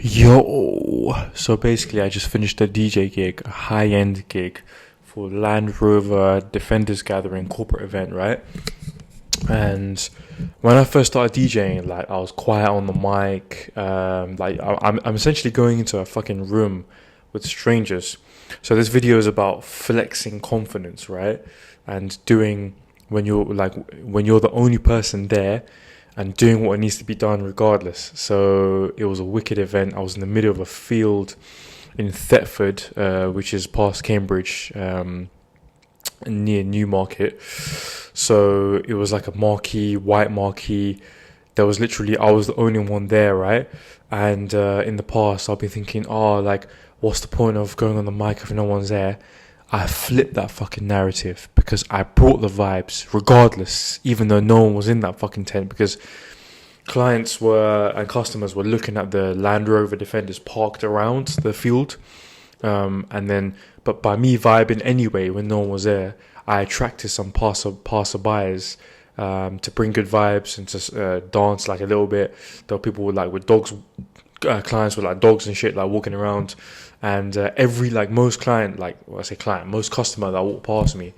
Yo, so basically, I just finished a DJ gig, a high-end gig for Land Rover Defenders Gathering corporate event, right? And when I first started DJing, like I was quiet on the mic. I'm essentially going into a fucking room with strangers. So this video is about flexing confidence, right? And doing when you're the only person there and doing what needs to be done regardless. So it was a wicked event. I was in the middle of a field in Thetford, which is past Cambridge, near Newmarket. So it was like a marquee, white marquee. There was literally, I was the only one there, right? And in the past, I'll be thinking, oh, like, what's the point of going on the mic if no one's there? I flipped that fucking narrative because I brought the vibes regardless, even though no one was in that fucking tent, because clients were and customers were looking at the Land Rover Defenders parked around the field. But by me vibing anyway when no one was there, I attracted some passerbys to bring good vibes and to dance like a little bit. There were people with dogs, clients with like dogs and shit, like walking around. And most most customer that walked past me,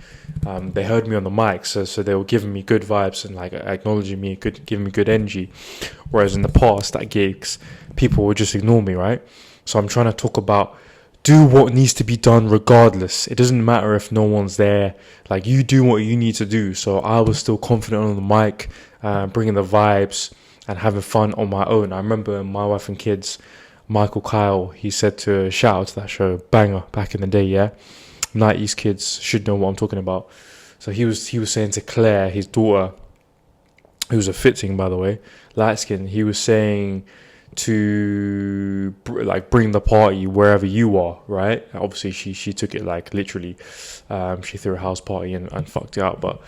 they heard me on the mic, so they were giving me good vibes and like acknowledging me, giving me good energy. Whereas in the past at gigs, people would just ignore me, right? So I'm trying to talk about do what needs to be done regardless. It doesn't matter if no one's there. Like, you do what you need to do. So I was still confident on the mic, bringing the vibes and having fun on my own. I remember my wife and kids, Michael Kyle, he said to shout out to that show, banger, back in the day, yeah? 90s kids should know what I'm talking about. So he was saying to Claire, his daughter, who's a fitting, by the way, light skin, he was saying to bring the party wherever you are, right? Obviously she took it like literally. She threw a house party and fucked it up, but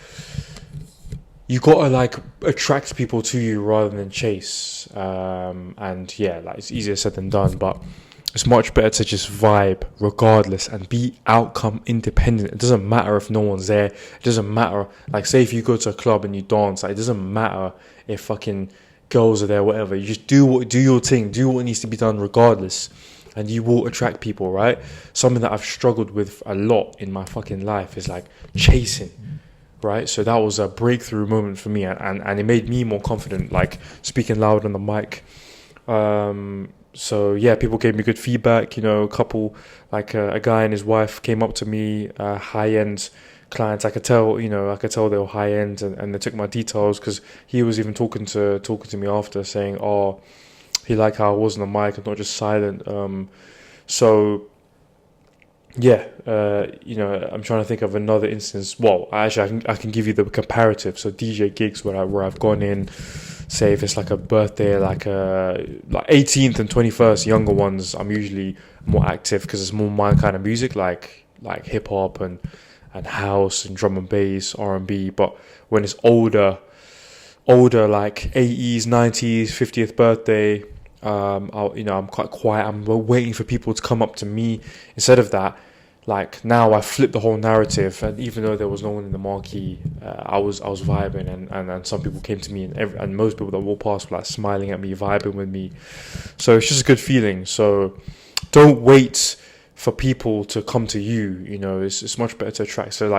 you gotta like attract people to you rather than chase. And yeah, like it's easier said than done, but it's much better to just vibe regardless and be outcome independent. It doesn't matter if no one's there. It doesn't matter. Like, say if you go to a club and you dance, like, it doesn't matter if fucking girls are there, whatever. You just do your thing, do what needs to be done regardless, and you will attract people, right? Something that I've struggled with a lot in my fucking life is like chasing, right? So that was a breakthrough moment for me, and it made me more confident, like speaking loud on the mic. So yeah, people gave me good feedback. A couple, like a guy and his wife came up to me, high-end clients. I could tell they were high end, and they took my details, because he was even talking to me after, saying, oh, he liked how I was on the mic and not just silent. So yeah, I'm trying to think of another instance. Well, actually, I can give you the comparative. So DJ gigs where I've gone in, say if it's like a birthday, like 18th and 21st, younger ones, I'm usually more active because it's more my kind of music, like hip hop and house and drum and bass, R&B. But when it's older, like 80s, 90s, 50th birthday, I'm quite quiet. I'm waiting for people to come up to me. Instead of that, like now I flipped the whole narrative, and even though there was no one in the marquee, I was vibing, and some people came to me, and most people that walked past were like smiling at me, vibing with me. So it's just a good feeling. So don't wait for people to come to you. It's much better to attract. So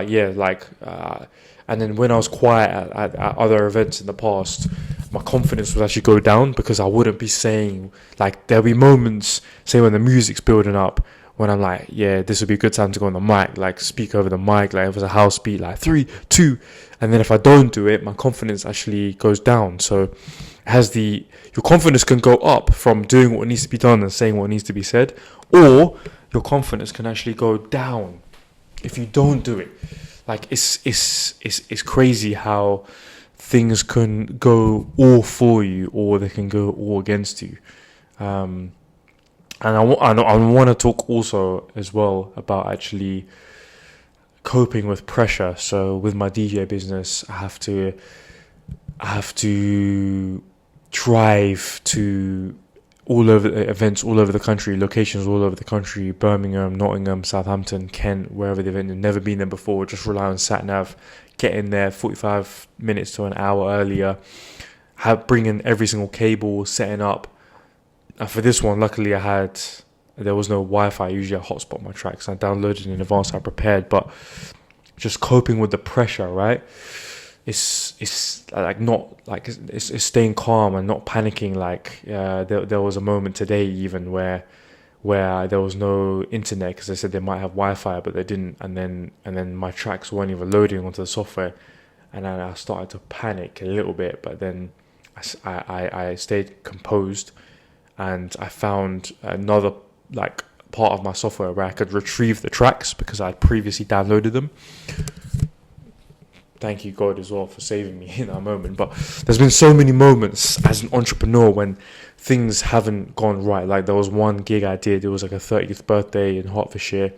and then when I was quiet at other events in the past, my confidence would actually go down, because I wouldn't be saying, like, there'll be moments, say when the music's building up, when I'm like, yeah, this would be a good time to go on the mic, like speak over the mic, like if it's a house beat, like 3, 2, and then if I don't do it, my confidence actually goes down. So your confidence can go up from doing what needs to be done and saying what needs to be said, or your confidence can actually go down if you don't do it. Like, it's crazy how things can go all for you, or they can go all against you. And I want to talk also as well about actually coping with pressure. So with my DJ business, I have to drive to all over events all over the country, locations all over the country, Birmingham, Nottingham, Southampton, Kent, wherever the event. I've never been there before. Just rely on sat nav, get in there 45 minutes to an hour earlier, bring in every single cable, setting up, And for this one, luckily there was no Wi-Fi. Usually I hotspot my tracks. I downloaded in advance, I prepared, but just coping with the pressure, right? It's like not like it's staying calm and not panicking. Like there was a moment today even where there was no internet because they said they might have Wi-Fi, but they didn't, and then my tracks weren't even loading onto the software, and then I started to panic a little bit, but then I stayed composed, and I found another like part of my software where I could retrieve the tracks because I had previously downloaded them. Thank you God as well for saving me in that moment. But there's been so many moments as an entrepreneur when things haven't gone right. Like there was one gig I did, it was like a 30th birthday in Hertfordshire,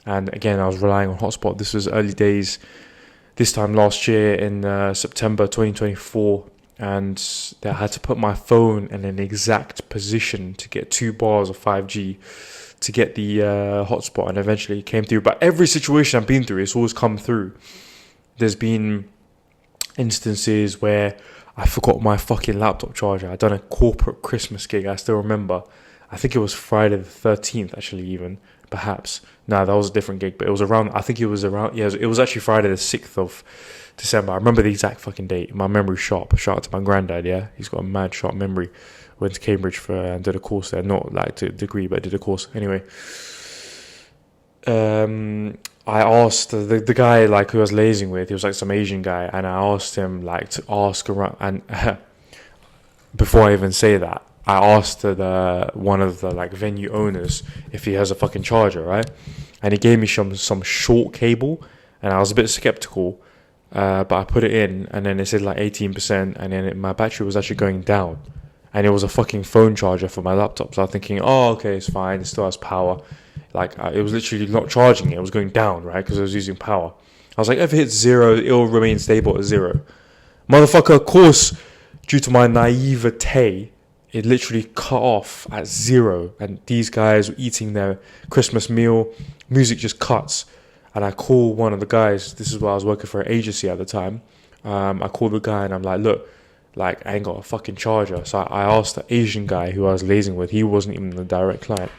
and again I was relying on hotspot. This was early days, this time last year in September 2024, and I had to put my phone in an exact position to get 2 bars of 5G to get the hotspot, and eventually it came through. But every situation I've been through, it's always come through. There's been instances where I forgot my fucking laptop charger. I'd done a corporate Christmas gig, I still remember. I think it was Friday the 13th, actually, even, perhaps. No, that was a different gig, but it was around, it was actually Friday the 6th of December. I remember the exact fucking date. My memory's sharp. Shout out to my granddad, yeah? He's got a mad sharp memory. Went to Cambridge and did a course there. Not like to a degree, but I did a course. Anyway. I asked the guy like who I was lazing with, he was like some Asian guy, and I asked him like to ask around, and before I even say that, I asked one of the like venue owners if he has a fucking charger, right? And he gave me some short cable, and I was a bit skeptical, but I put it in, and then it said like 18%, and then my battery was actually going down, and it was a fucking phone charger for my laptop. So I was thinking, oh okay, it's fine, it still has power. Like it was literally not charging it was going down, right? Because I was using power. I was like, if it hits 0, it'll remain stable at 0. Motherfucker, of course, due to my naivete, it literally cut off at 0. And these guys were eating their Christmas meal. Music just cuts. And I call one of the guys. This is why I was working for an agency at the time. I called the guy and I'm like, look, like I ain't got a fucking charger. So I asked the Asian guy who I was lazing with. He wasn't even the direct client.